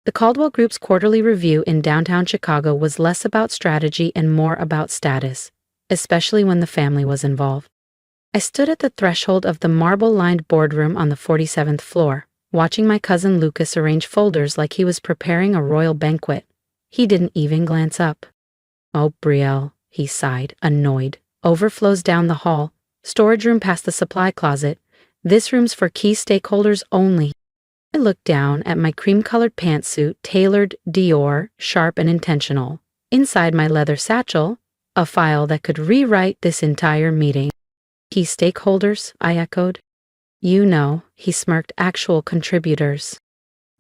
The Caldwell Group's quarterly review in downtown Chicago was less about strategy and more about status, especially when the family was involved. I stood at the threshold of the marble-lined boardroom on the 47th floor, watching my cousin Lucas arrange folders like he was preparing a royal banquet. He didn't even glance up. "Oh, Brielle," he sighed, annoyed. "Overflow's down the hall. Storage room past the supply closet. This room's for key stakeholders only." I looked down at my cream-colored pantsuit, tailored Dior, sharp and intentional. Inside my leather satchel, a file that could rewrite this entire meeting. "Key stakeholders," I echoed. "You know," he smirked, "actual contributors."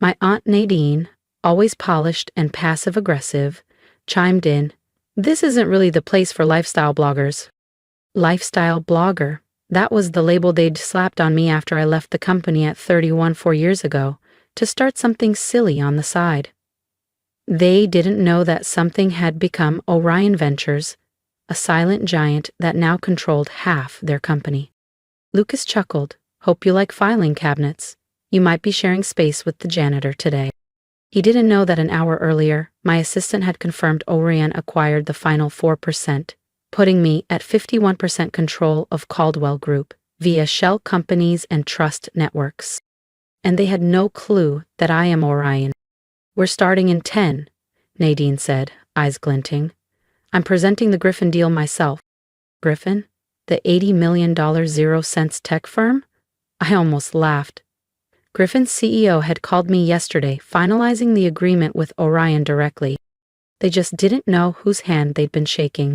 My aunt Nadine, always polished and passive-aggressive, chimed in, "This isn't really the place for lifestyle bloggers." Lifestyle blogger. That was the label they'd slapped on me after I left the company at 31 4 years ago to start something silly on the side. They didn't know that something had become Orion Ventures, a silent giant that now controlled half their company. Lucas chuckled. "Hope you like filing cabinets. You might be sharing space with the janitor today." He didn't know that an hour earlier, my assistant had confirmed Orion acquired the final 4%. Putting me at 51% control of Caldwell Group via shell companies and trust networks. And they had no clue that I am Orion. "We're starting in 10, Nadine said, eyes glinting. "I'm presenting the Griffin deal myself." Griffin? The $80 million 0 cents tech firm? I almost laughed. Griffin's CEO had called me yesterday, finalizing the agreement with Orion directly. They just didn't know whose hand they'd been shaking.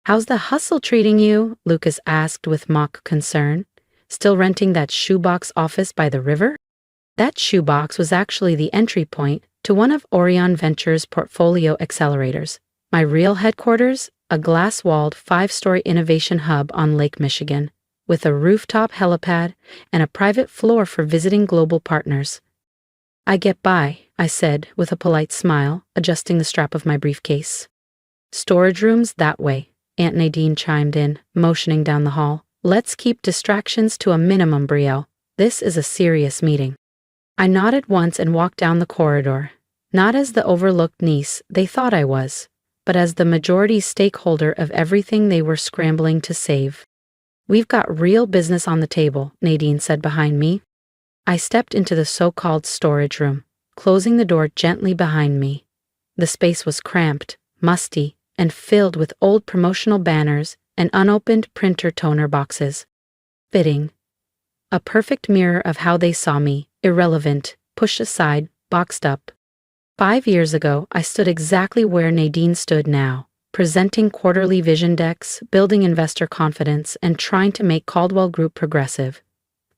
"How's the hustle treating you?" Lucas asked with mock concern. "Still renting that shoebox office by the river?" That shoebox was actually the entry point to one of Orion Ventures' portfolio accelerators. My real headquarters, a glass-walled 5-story innovation hub on Lake Michigan, with a rooftop helipad and a private floor for visiting global partners. "I get by," I said with a polite smile, adjusting the strap of my briefcase. "Storage rooms that way," Aunt Nadine chimed in, motioning down the hall. "Let's keep distractions to a minimum, Brielle. This is a serious meeting." I nodded once and walked down the corridor, not as the overlooked niece they thought I was, but as the majority stakeholder of everything they were scrambling to save. "We've got real business on the table," Nadine said behind me. I stepped into the so-called storage room, closing the door gently behind me. The space was cramped, musty, and filled with old promotional banners and unopened printer toner boxes. Fitting. A perfect mirror of how they saw me, irrelevant, pushed aside, boxed up. 5 years ago, I stood exactly where Nadine stood now, presenting quarterly vision decks, building investor confidence, and trying to make Caldwell Group progressive.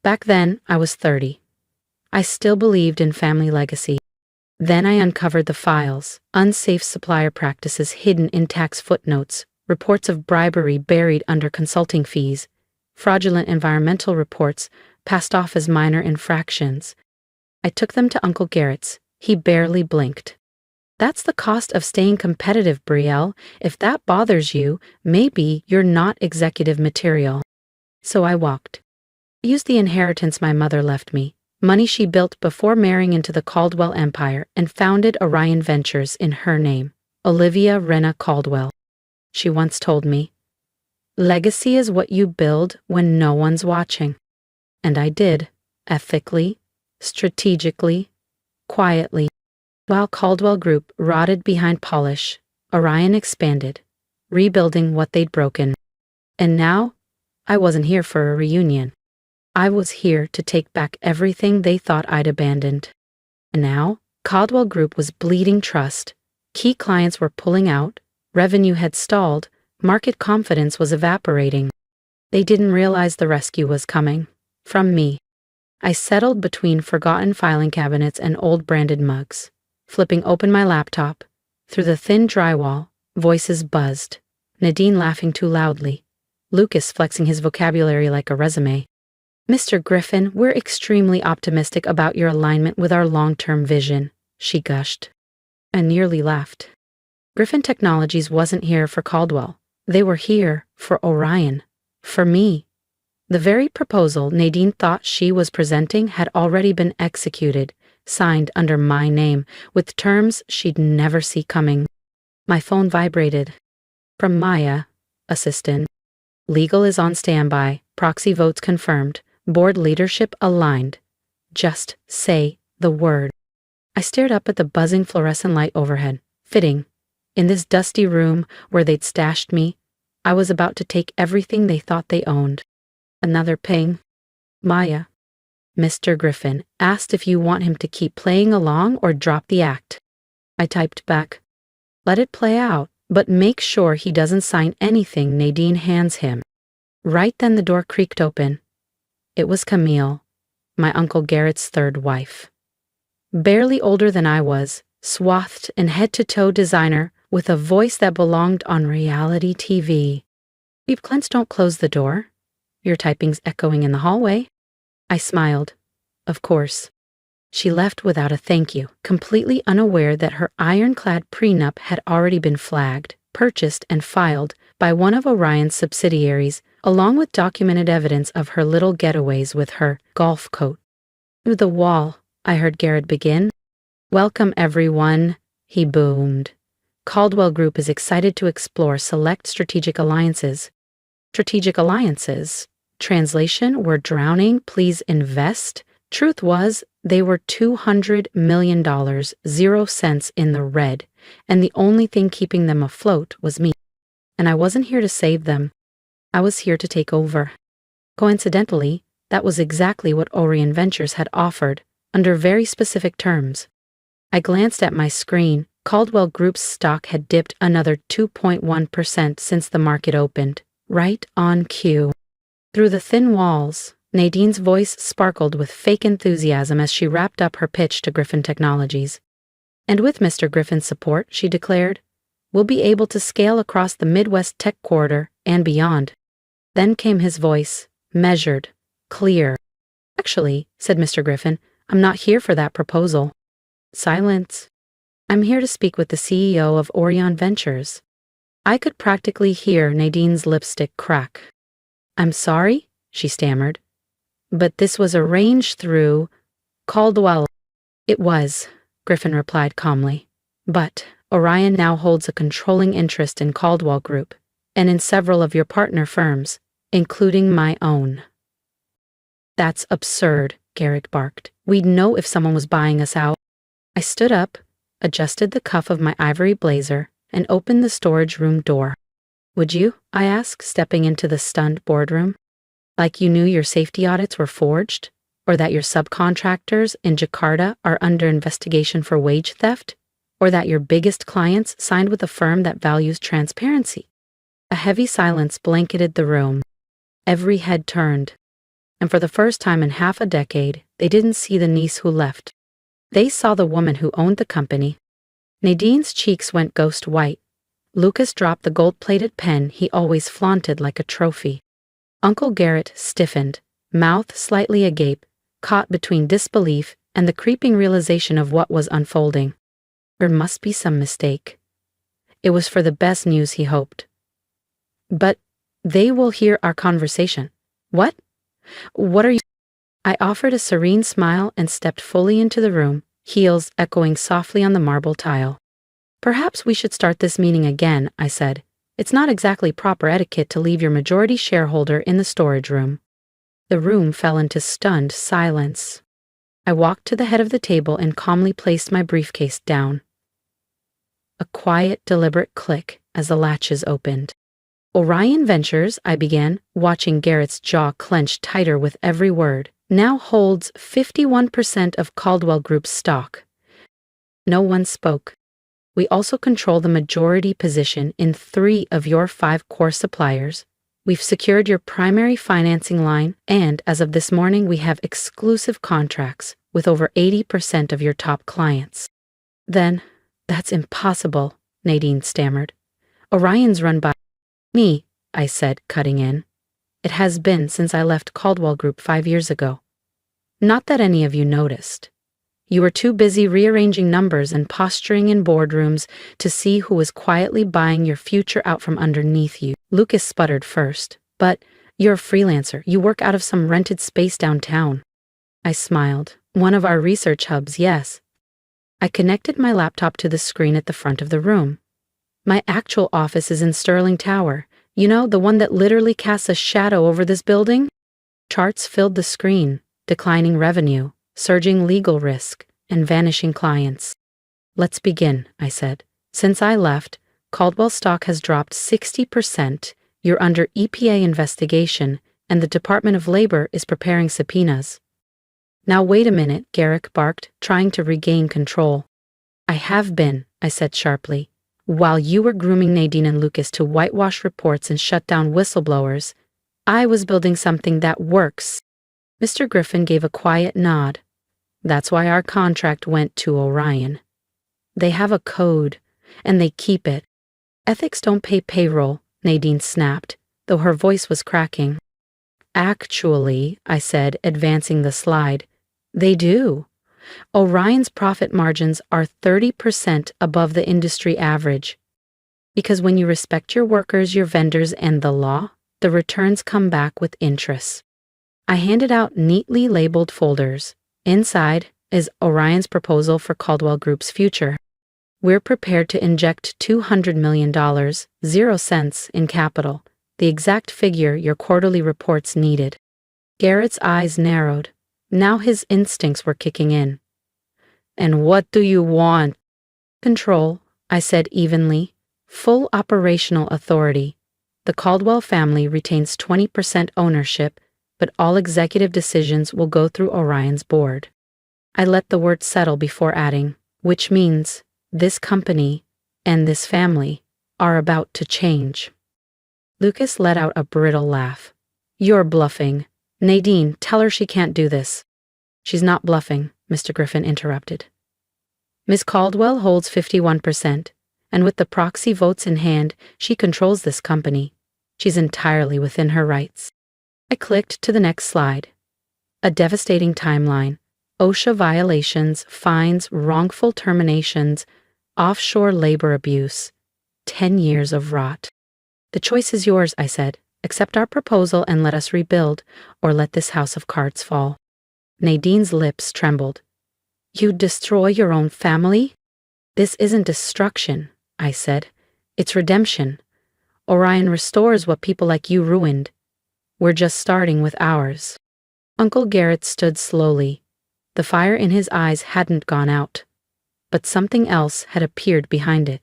Back then, I was 30. I still believed in family legacy. Then I uncovered the files, unsafe supplier practices hidden in tax footnotes, reports of bribery buried under consulting fees, fraudulent environmental reports passed off as minor infractions. I took them to Uncle Garrett's. He barely blinked. "That's the cost of staying competitive, Brielle. If that bothers you, maybe you're not executive material." So I walked. I used the inheritance my mother left me, money she built before marrying into the Caldwell empire, and founded Orion Ventures in her name, Olivia Renna Caldwell. She once told me, "Legacy is what you build when no one's watching." And I did, ethically, strategically, quietly. While Caldwell Group rotted behind polish, Orion expanded, rebuilding what they'd broken. And now, I wasn't here for a reunion. I was here to take back everything they thought I'd abandoned. And now, Caldwell Group was bleeding trust. Key clients were pulling out, revenue had stalled, market confidence was evaporating. They didn't realize the rescue was coming. From me. I settled between forgotten filing cabinets and old branded mugs. Flipping open my laptop, through the thin drywall, voices buzzed. Nadine laughing too loudly. Lucas flexing his vocabulary like a resume. "Mr. Griffin, we're extremely optimistic about your alignment with our long-term vision," she gushed. I nearly laughed. Griffin Technologies wasn't here for Caldwell. They were here for Orion. For me. The very proposal Nadine thought she was presenting had already been executed, signed under my name, with terms she'd never see coming. My phone vibrated. From Maya, assistant. Legal is on standby, proxy votes confirmed, board leadership aligned. Just say the word. I stared up at the buzzing fluorescent light overhead. Fitting. In this dusty room where they'd stashed me, I was about to take everything they thought they owned. Another ping. Maya. Mr. Griffin asked if you want him to keep playing along or drop the act. I typed back. Let it play out, but make sure he doesn't sign anything Nadine hands him. Right then the door creaked open. It was Camille, my Uncle Garrett's third wife. Barely older than I was, swathed in head-to-toe designer with a voice that belonged on reality TV. If Clents don't close the door. Your typing's echoing in the hallway. I smiled. Of course. She left without a thank you, completely unaware that her ironclad prenup had already been flagged, purchased, and filed by one of Orion's subsidiaries, along with documented evidence of her little getaways with her golf coat. Through the wall, I heard Garrett begin. Welcome, everyone, he boomed. Caldwell Group is excited to explore select strategic alliances. Strategic alliances? Translation, we're drowning, please invest. Truth was, they were $200 million, 0 cents in the red, and the only thing keeping them afloat was me. And I wasn't here to save them. I was here to take over. Coincidentally, that was exactly what Orion Ventures had offered, under very specific terms. I glanced at my screen. Caldwell Group's stock had dipped another 2.1% since the market opened, right on cue. Through the thin walls, Nadine's voice sparkled with fake enthusiasm as she wrapped up her pitch to Griffin Technologies. And with Mr. Griffin's support, she declared, we'll be able to scale across the Midwest tech corridor and beyond. Then came his voice, measured, clear. Actually, said Mr. Griffin, I'm not here for that proposal. Silence. I'm here to speak with the CEO of Orion Ventures. I could practically hear Nadine's lipstick crack. I'm sorry, she stammered. But this was arranged through Caldwell. It was, Griffin replied calmly. But Orion now holds a controlling interest in Caldwell Group, and in several of your partner firms, including my own. That's absurd, Garrett barked. We'd know if someone was buying us out. I stood up, adjusted the cuff of my ivory blazer, and opened the storage room door. Would you? I asked, stepping into the stunned boardroom. Like you knew your safety audits were forged? Or that your subcontractors in Jakarta are under investigation for wage theft? Or that your biggest clients signed with a firm that values transparency? A heavy silence blanketed the room. Every head turned. And for the first time in half a decade, they didn't see the niece who left. They saw the woman who owned the company. Nadine's cheeks went ghost white. Lucas dropped the gold-plated pen he always flaunted like a trophy. Uncle Garrett stiffened, mouth slightly agape, caught between disbelief and the creeping realization of what was unfolding. There must be some mistake. It was for the best news, he hoped. But they will hear our conversation. What? What are you? I offered a serene smile and stepped fully into the room, heels echoing softly on the marble tile. Perhaps we should start this meeting again, I said. It's not exactly proper etiquette to leave your majority shareholder in the storage room. The room fell into stunned silence. I walked to the head of the table and calmly placed my briefcase down. A quiet, deliberate click as the latches opened. Orion Ventures, I began, watching Garrett's jaw clench tighter with every word, now holds 51% of Caldwell Group's stock. No one spoke. We also control the majority position in 3 of your 5 core suppliers. We've secured your primary financing line, and as of this morning, we have exclusive contracts with over 80% of your top clients. Then, that's impossible, Nadine stammered. Orion's run by me, I said, cutting in. It has been since I left Caldwell Group 5 years ago. Not that any of you noticed. You were too busy rearranging numbers and posturing in boardrooms to see who was quietly buying your future out from underneath you. Lucas sputtered first. But you're a freelancer. You work out of some rented space downtown. I smiled. One of our research hubs, yes. I connected my laptop to the screen at the front of the room. My actual office is in Sterling Tower. You know, the one that literally casts a shadow over this building? Charts filled the screen, declining revenue, surging legal risk, and vanishing clients. Let's begin, I said. Since I left, Caldwell stock has dropped 60%. You're under EPA investigation, and the Department of Labor is preparing subpoenas. Now wait a minute, Garrick barked, trying to regain control. I have been, I said sharply. While you were grooming Nadine and Lucas to whitewash reports and shut down whistleblowers, I was building something that works. Mr. Griffin gave a quiet nod. That's why our contract went to Orion. They have a code, and they keep it. Ethics don't pay payroll, Nadine snapped, though her voice was cracking. Actually, I said, advancing the slide, they do. Orion's profit margins are 30% above the industry average. Because when you respect your workers, your vendors, and the law, the returns come back with interest. I handed out neatly labeled folders. Inside is Orion's proposal for Caldwell Group's future. We're prepared to inject $200 million, 0 cents, in capital, the exact figure your quarterly reports needed. Garrett's eyes narrowed. Now his instincts were kicking in. And what do you want? Control, I said evenly. Full operational authority. The Caldwell family retains 20% ownership, but all executive decisions will go through Orion's board. I let the word settle before adding, which means this company and this family are about to change. Lucas let out a brittle laugh. You're bluffing. Nadine, tell her she can't do this. She's not bluffing, Mr. Griffin interrupted. Miss Caldwell holds 51%, and with the proxy votes in hand, she controls this company. She's entirely within her rights. I clicked to the next slide. A devastating timeline. OSHA violations, fines, wrongful terminations, offshore labor abuse. 10 years of rot. The choice is yours, I said. Accept our proposal and let us rebuild, or let this house of cards fall. Nadine's lips trembled. You'd destroy your own family? This isn't destruction, I said. It's redemption. Orion restores what people like you ruined. We're just starting with ours. Uncle Garrett stood slowly. The fire in his eyes hadn't gone out. But something else had appeared behind it.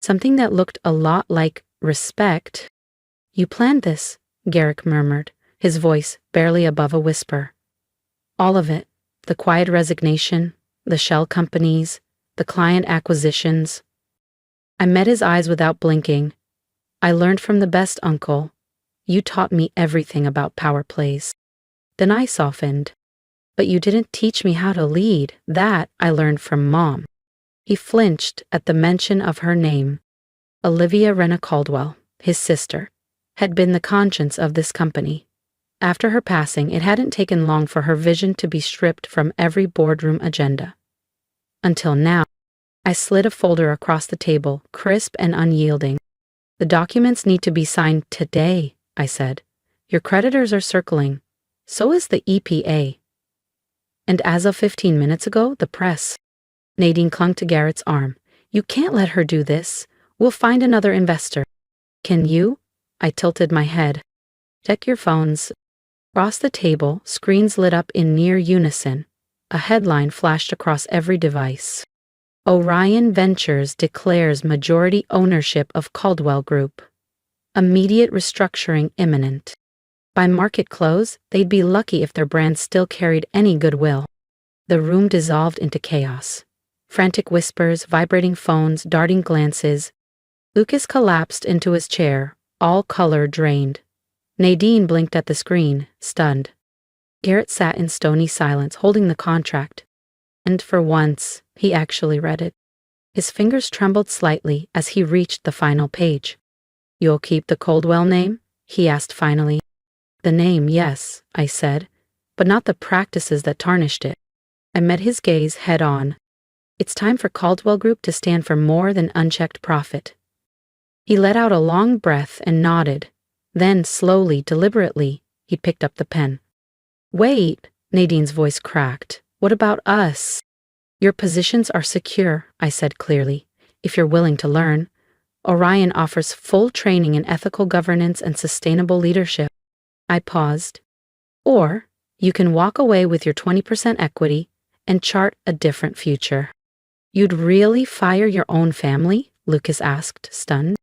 Something that looked a lot like respect. You planned this, Garrick murmured, his voice barely above a whisper. All of it. The quiet resignation, the shell companies, the client acquisitions. I met his eyes without blinking. I learned from the best, Uncle. You taught me everything about power plays. Then I softened. But you didn't teach me how to lead. That I learned from Mom. He flinched at the mention of her name. Olivia Renna Caldwell, his sister, had been the conscience of this company. After her passing, it hadn't taken long for her vision to be stripped from every boardroom agenda. Until now, I slid a folder across the table, crisp and unyielding. The documents need to be signed today, I said. Your creditors are circling. So is the EPA. And as of 15 minutes ago, the press. Nadine clung to Garrett's arm. You can't let her do this. We'll find another investor. Can you? I tilted my head. Check your phones. Across the table, screens lit up in near unison. A headline flashed across every device. Orion Ventures declares majority ownership of Caldwell Group. Immediate restructuring imminent. By market close, they'd be lucky if their brand still carried any goodwill. The room dissolved into chaos. Frantic whispers, vibrating phones, darting glances. Lucas collapsed into his chair, all color drained. Nadine blinked at the screen, stunned. Garrett sat in stony silence, holding the contract. And for once, he actually read it. His fingers trembled slightly as he reached the final page. You'll keep the Caldwell name? He asked finally. The name, yes, I said, but not the practices that tarnished it. I met his gaze head on. It's time for Caldwell Group to stand for more than unchecked profit. He let out a long breath and nodded. Then, slowly, deliberately, he picked up the pen. Wait, Nadine's voice cracked. What about us? Your positions are secure, I said clearly, if you're willing to learn. Orion offers full training in ethical governance and sustainable leadership. I paused. Or you can walk away with your 20% equity and chart a different future. You'd really fire your own family? Lucas asked, stunned.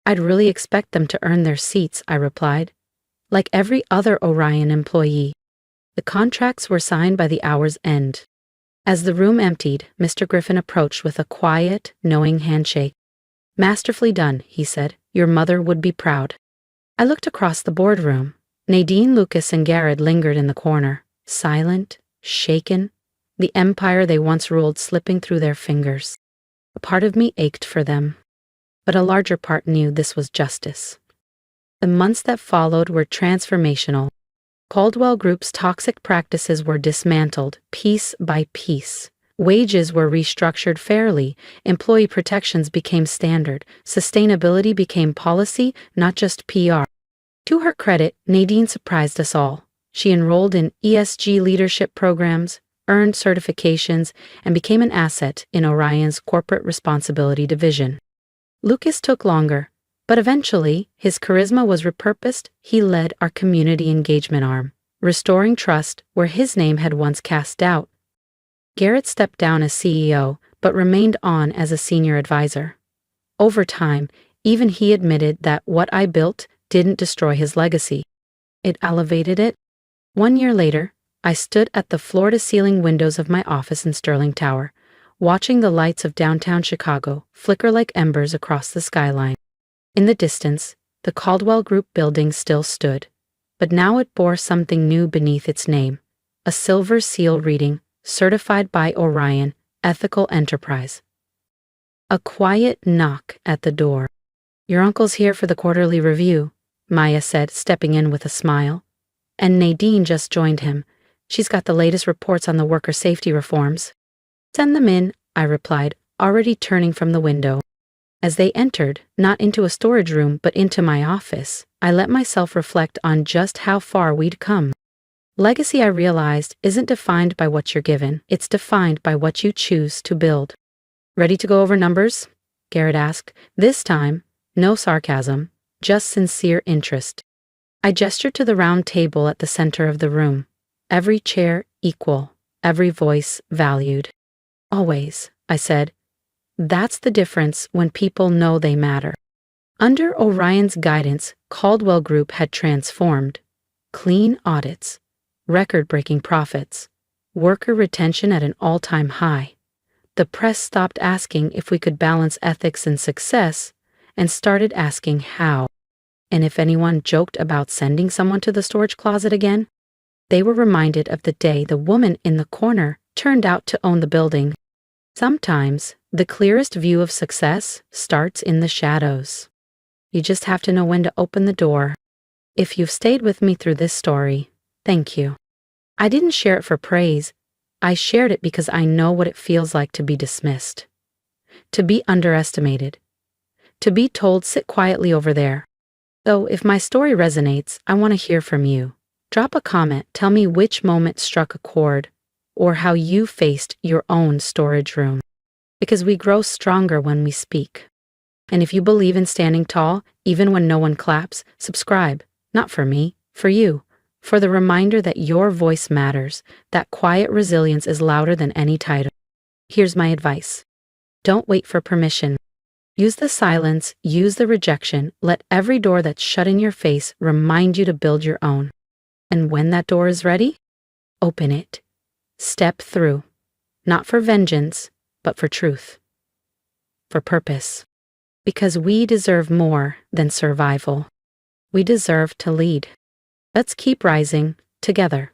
I'd really expect them to earn their seats, I replied. Like every other Orion employee. The contracts were signed by the hour's end. As the room emptied, Mr. Griffin approached with a quiet, knowing handshake. Masterfully done, he said. Your mother would be proud. I looked across the boardroom. Nadine, Lucas, and Garrett lingered in the corner, silent, shaken, the empire they once ruled slipping through their fingers. A part of me ached for them, but a larger part knew this was justice. The months that followed were transformational. Caldwell Group's toxic practices were dismantled, piece by piece. Wages were restructured fairly, employee protections became standard, sustainability became policy, not just PR. To her credit, Nadine surprised us all. She enrolled in ESG leadership programs, earned certifications, and became an asset in Orion's corporate responsibility division. Lucas took longer, but eventually, his charisma was repurposed. He led our community engagement arm, restoring trust where his name had once cast doubt. Garrett stepped down as CEO, but remained on as a senior advisor. Over time, even he admitted that what I built didn't destroy his legacy. It elevated it. 1 year later, I stood at the floor-to-ceiling windows of my office in Sterling Tower, watching the lights of downtown Chicago flicker like embers across the skyline. In the distance, the Caldwell Group building still stood, but now it bore something new beneath its name, a silver seal reading, Certified by Orion, Ethical Enterprise. A quiet knock at the door. Your uncle's here for the quarterly review, Maya said, stepping in with a smile. And Nadine just joined him. She's got the latest reports on the worker safety reforms. Send them in, I replied, already turning from the window. As they entered, not into a storage room but into my office, I let myself reflect on just how far we'd come. Legacy, I realized, isn't defined by what you're given, it's defined by what you choose to build. Ready to go over numbers? Garrett asked. This time, no sarcasm, just sincere interest. I gestured to the round table at the center of the room. Every chair equal, every voice valued. Always, I said. That's the difference when people know they matter. Under Orion's guidance, Caldwell Group had transformed. Clean audits, record-breaking profits, worker retention at an all-time high. The press stopped asking if we could balance ethics and success and started asking how. And if anyone joked about sending someone to the storage closet again, they were reminded of the day the woman in the corner turned out to own the building. Sometimes, the clearest view of success starts in the shadows. You just have to know when to open the door. If you've stayed with me through this story, thank you. I didn't share it for praise. I shared it because I know what it feels like to be dismissed, to be underestimated, to be told, sit quietly over there. So if my story resonates, I want to hear from you. Drop a comment, tell me which moment struck a chord, or how you faced your own storage room. Because we grow stronger when we speak. And if you believe in standing tall, even when no one claps, subscribe. Not for me, for you. For the reminder that your voice matters, that quiet resilience is louder than any title. Here's my advice. Don't wait for permission. Use the silence, use the rejection, let every door that's shut in your face remind you to build your own. And when that door is ready, open it. Step through. Not for vengeance, but for truth. For purpose. Because we deserve more than survival. We deserve to lead. Let's keep rising, together.